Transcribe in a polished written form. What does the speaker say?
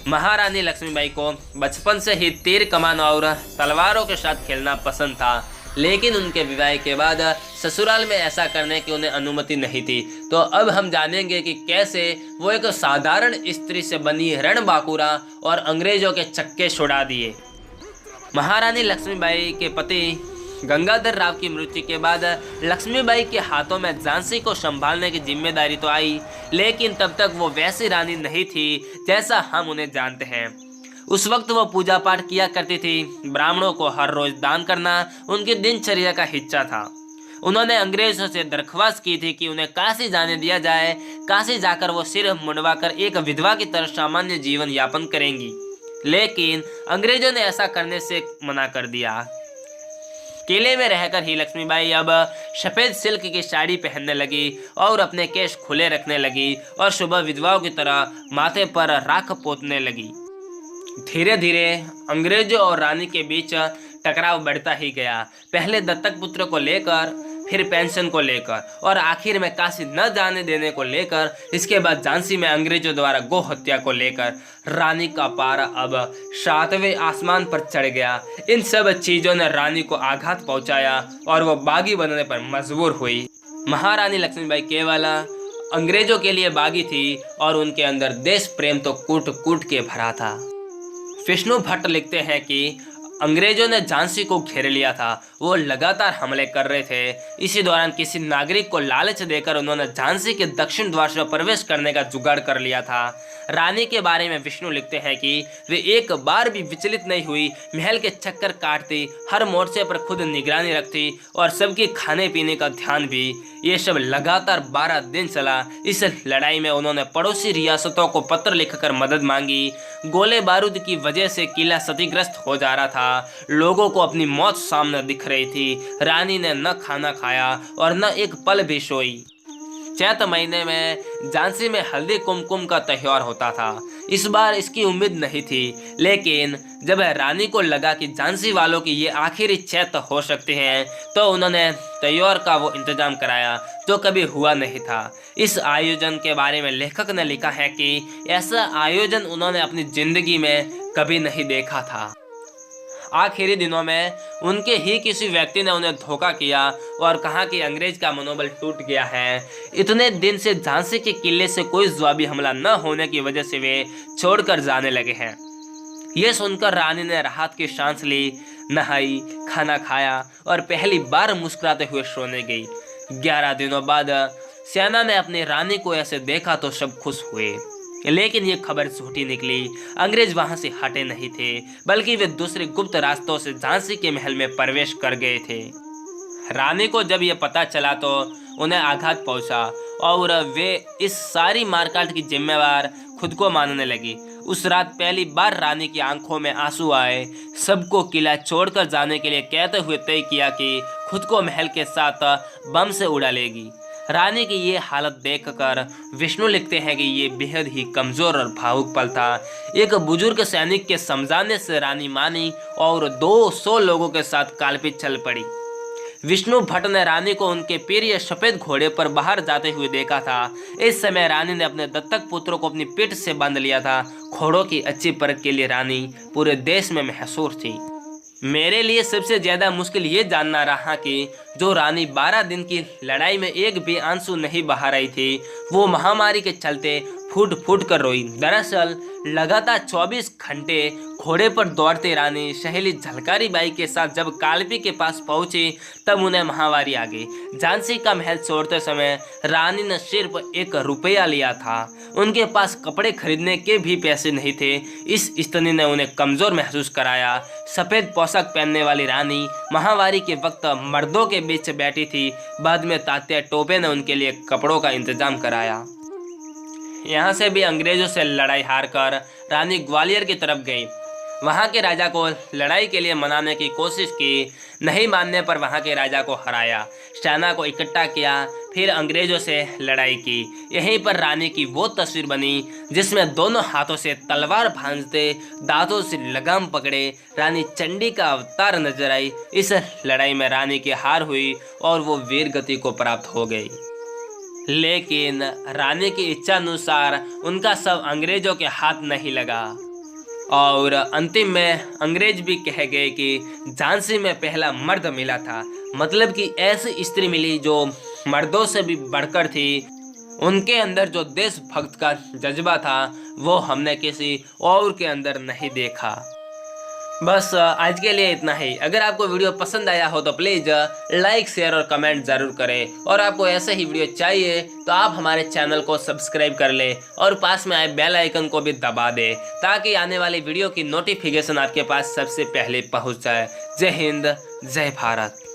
महारानी लक्ष्मीबाई को बचपन से ही तीर कमान और तलवारों के साथ खेलना पसंद था, लेकिन उनके विवाह के बाद ससुराल में ऐसा करने की उन्हें अनुमति नहीं थी। तो अब हम जानेंगे कि कैसे वो एक साधारण स्त्री से बनी रणबांकुरा और अंग्रेजों के चक्के छुड़ा दिए। महारानी लक्ष्मीबाई के पति गंगाधर राव की मृत्यु के बाद लक्ष्मीबाई के हाथों में झांसी को संभालने की जिम्मेदारी तो आई, लेकिन तब तक वो वैसी रानी नहीं थी जैसा हम उन्हें जानते हैं। उस वक्त वो पूजा पाठ किया करती थी। ब्राह्मणों को हर रोज दान करना उनकी दिनचर्या का हिस्सा था। उन्होंने अंग्रेजों से दरख्वास्त की थी कि उन्हें काशी जाने दिया जाए। काशी जाकर वो सिर मुंडवाकर एक विधवा की तरह सामान्य जीवन यापन करेंगी, लेकिन अंग्रेजों ने ऐसा करने से मना कर दिया। किले में रहकर ही लक्ष्मीबाई अब सफ़ेद सिल्क की साड़ी पहनने लगी और अपने केश खुले रखने लगी और सुबह विधवाओं की तरह माथे पर राख पोतने लगी। धीरे धीरे अंग्रेजों और रानी के बीच टकराव बढ़ता ही गया। पहले दत्तक पुत्र को लेकर, फिर पेंशन को लेकर और आखिर में काशी न जाने देने को लेकर। इसके बाद झांसी में अंग्रेजों द्वारा गौ हत्या को लेकर रानी का पारा अब 7वें आसमान पर चढ़ गया। इन सब चीज़ों ने रानी को आघात पहुंचाया और वो बागी बनने पर मजबूर हुई। महारानी लक्ष्मीबाई केवल अंग्रेजों के लिए बागी थी और उनके अंदर देश प्रेम तो कूट कूट के भरा था। विष्णु भट्ट लिखते हैं कि अंग्रेजों ने झांसी को घेर लिया था। वो लगातार हमले कर रहे थे। इसी दौरान किसी नागरिक को लालच देकर उन्होंने झांसी के दक्षिण द्वार से प्रवेश करने का जुगाड़ कर लिया था। रानी के बारे में विष्णु लिखते हैं कि वे एक बार भी विचलित नहीं हुई। महल के चक्कर काटती, हर मोर्चे पर खुद निगरानी रखती और सबके खाने पीने का ध्यान भी। ये सब लगातार 12 दिन चला। इस लड़ाई में उन्होंने पड़ोसी रियासतों को पत्र लिखकर मदद मांगी। गोले बारूद की वजह से किला क्षतिग्रस्त हो जा रहा था। लोगों को अपनी मौत सामने दिख रही थी। रानी ने न खाना खाया और न एक पल भी सोई। चैत महीने में झांसी में हल्दी कुमकुम का त्योहार होता था। इस बार इसकी उम्मीद नहीं थी, लेकिन जब रानी को लगा कि झांसी वालों की ये आखिरी चैत हो सकते हैं, तो उन्होंने त्योहार का वो इंतजाम कराया जो कभी हुआ नहीं था। इस आयोजन के बारे में लेखक ने लिखा है कि ऐसा आयोजन उन्होंने अपनी जिंदगी में कभी नहीं देखा था। आखिरी दिनों में उनके ही किसी व्यक्ति ने उन्हें धोखा किया और कहा कि अंग्रेज का मनोबल टूट गया है। इतने दिन से झांसी के किले से कोई जवाबी हमला न होने की वजह से वे छोड़कर जाने लगे हैं। यह सुनकर रानी ने राहत की सांस ली, नहाई, खाना खाया और पहली बार मुस्कुराते हुए सोने गई। 11 दिनों बाद सेना ने अपनी रानी को ऐसे देखा तो सब खुश हुए, लेकिन ये खबर झूठी निकली। अंग्रेज वहां से हटे नहीं थे, बल्कि वे दूसरे गुप्त रास्तों से झांसी के महल में प्रवेश कर गए थे। रानी को जब ये पता चला तो उन्हें आघात पहुंचा और वे इस सारी मारकाट की जिम्मेवार खुद को मानने लगी। उस रात पहली बार रानी की आंखों में आंसू आए। सबको किला छोड़कर जाने के लिए कहते हुए तय किया कि खुद को महल के साथ बम से उड़ा लेगी। रानी की ये हालत देखकर विष्णु लिखते हैं कि ये बेहद ही कमज़ोर और भावुक पल था। एक बुजुर्ग सैनिक के समझाने से रानी मानी और 200 लोगों के साथ कालपीट चल पड़ी। विष्णु भट्ट ने रानी को उनके प्रिय सफ़ेद घोड़े पर बाहर जाते हुए देखा था। इस समय रानी ने अपने दत्तक पुत्रों को अपनी पीठ से बांध लिया था। घोड़ों की अच्छी परख के लिए रानी पूरे देश में मशहूर थी। मेरे लिए सबसे ज़्यादा मुश्किल ये जानना रहा कि जो रानी 12 दिन की लड़ाई में एक भी आंसू नहीं बहा रही थी, वो महामारी के चलते फूट फूट कर रोई। दरअसल लगातार 24 घंटे घोड़े पर दौड़ते रानी सहेली झलकारी बाई के साथ जब कालपी के पास पहुंची, तब उन्हें महामारी आ गई। झांसी का महल छोड़ते समय रानी ने सिर्फ 1 रुपया लिया था। उनके पास कपड़े खरीदने के भी पैसे नहीं थे। इस स्थिति ने उन्हें कमज़ोर महसूस कराया। सफ़ेद पोशाक पहनने वाली रानी महामारी के वक्त मर्दों के बीच बैठी थी। बाद में तात्या टोपे ने उनके लिए कपड़ों का इंतजाम कराया। यहाँ से भी अंग्रेजों से लड़ाई हारकर रानी ग्वालियर की तरफ गई। वहाँ के राजा को लड़ाई के लिए मनाने की कोशिश की। नहीं मानने पर वहाँ के राजा को हराया, सेना को इकट्ठा किया, फिर अंग्रेजों से लड़ाई की। यहीं पर रानी की वो तस्वीर बनी जिसमें दोनों हाथों से तलवार भांजते, दांतों से लगाम पकड़े रानी चंडी का अवतार नजर आई। इस लड़ाई में रानी की हार हुई और वो वीर गति को प्राप्त हो गई। लेकिन रानी की इच्छा अनुसार उनका शव अंग्रेजों के हाथ नहीं लगा। और अंतिम में अंग्रेज भी कह गए कि झांसी में पहला मर्द मिला था, मतलब कि ऐसी स्त्री मिली जो मर्दों से भी बढ़कर थी। उनके अंदर जो देशभक्त का जज्बा था वो हमने किसी और के अंदर नहीं देखा। बस आज के लिए इतना ही। अगर आपको वीडियो पसंद आया हो तो प्लीज़ लाइक शेयर और कमेंट ज़रूर करें, और आपको ऐसे ही वीडियो चाहिए तो आप हमारे चैनल को सब्सक्राइब कर लें और पास में आए बेल आइकन को भी दबा दें ताकि आने वाली वीडियो की नोटिफिकेशन आपके पास सबसे पहले पहुंच जाए। जय हिंद, जय भारत।